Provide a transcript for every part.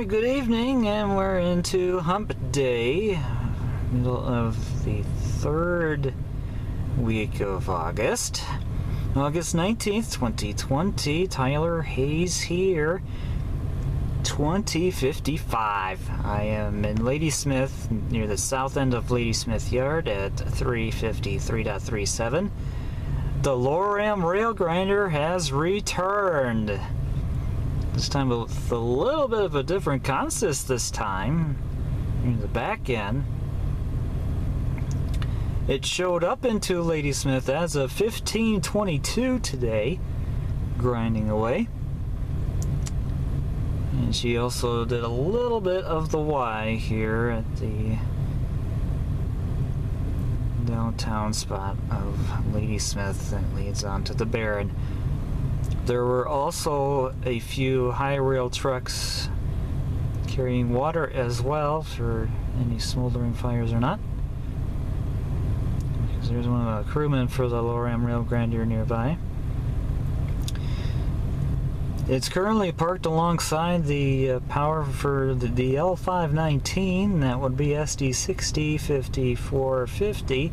good evening, and we're into Hump Day, middle of the third week of August. August 19th, 2020. Tyler Hayes here. 2055. I am in Ladysmith, near the south end of Ladysmith Yard at 353.37. The Loram Rail Grinder has returned. This time with a little bit of a different consist this time. In the back end. It showed up into Ladysmith as of 15:22 today, grinding away. And she also did a little bit of the Y here at the downtown spot of Ladysmith that leads onto the Barren. There were also a few high rail trucks carrying water as well for any smoldering fires or not. Because there's one of the crewmen for the Loram Rail Grinder nearby. It's currently parked alongside the power for the L519, that would be SD60 5450.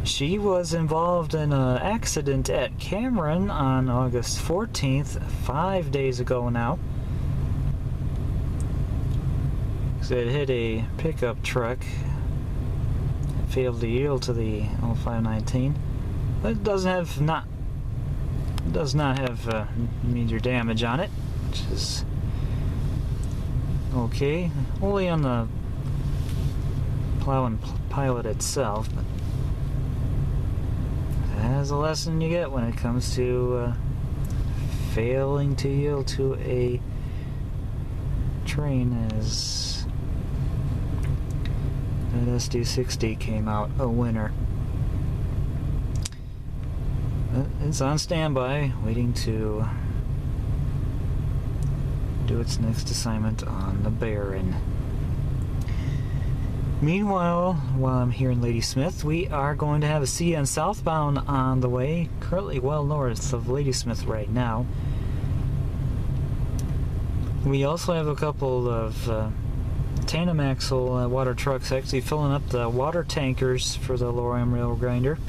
She was involved in an accident at Cameron on August 14th, 5 days ago now. It hit a pickup truck. It failed to yield to the L519. But it does not have major damage on it, which is okay. Only on the plow and pilot itself, but that's a lesson you get when it comes to failing to yield to a train, as that SD60 came out a winner. It's on standby, waiting to do its next assignment on the Barren. Meanwhile, while I'm here in Ladysmith, we are going to have a CN southbound on the way, currently well north of Ladysmith right now. We also have a couple of tandem axle water trucks actually filling up the water tankers for the Loram Rail Grinder,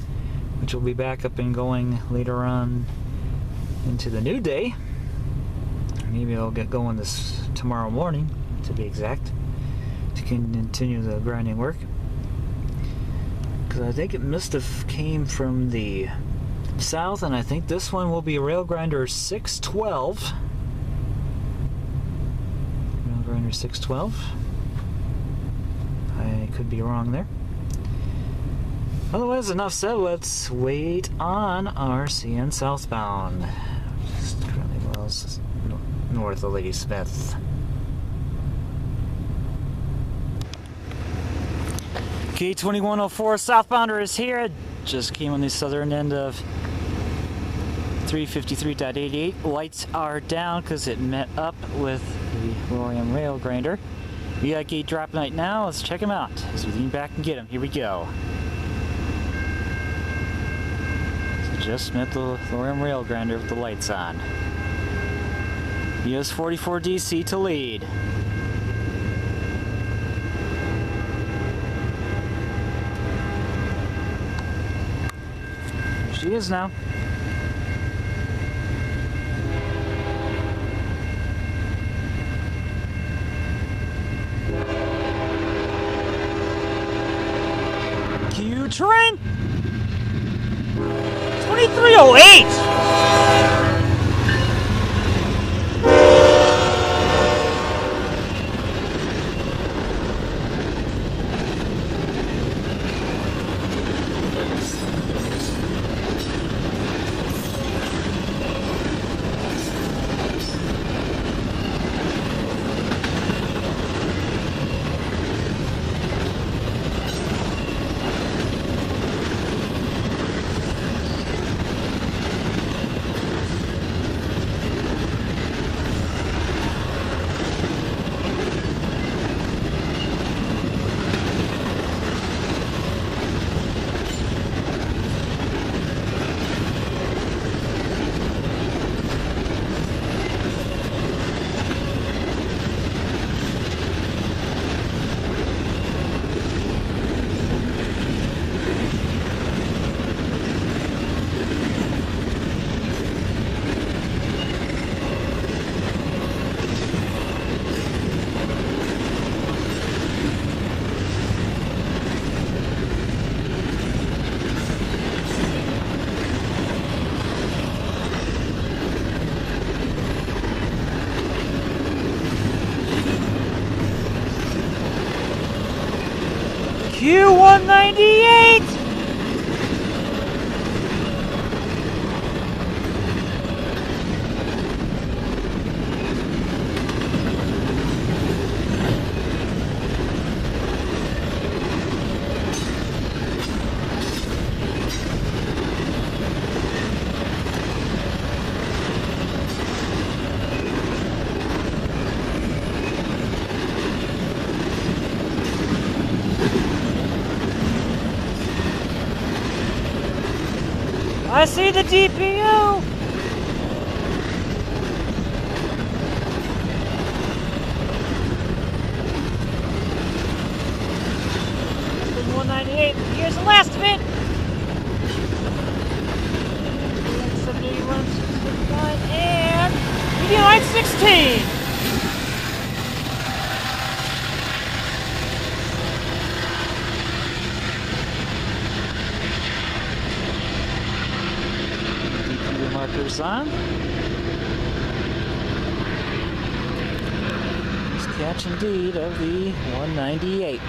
which will be back up and going later on into the new day. Maybe I'll get going this tomorrow morning, to be exact, to continue the grinding work. Because I think it must have came from the south, and I think this one will be Rail Grinder 612. Rail Grinder 612. I could be wrong there. Otherwise, enough said, let's wait on our CN southbound. Just currently well north of Ladysmith. Q198 southbounder is here. Just came on the southern end of 353.88. Lights are down because it met up with the Loram Rail Grinder. We got gate drop night now. Let's check him out as we lean back and get him. Here we go. Just met the Loram Rail Grinder with the lights on. US 44 DC to lead. There she is now. Q train! 2308! Q198! I see the DPU! Q198, here's the last of it! 71, 69, and median 16! Markers on. Nice catch indeed of the 198.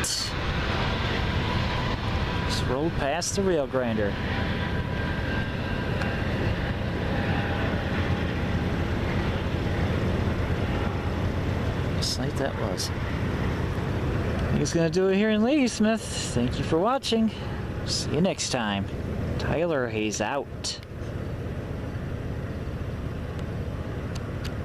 Just rolled past the rail grinder. Just like that was. I think it's going to do it here in Ladysmith. Thank you for watching. See you next time. Tyler, he's out.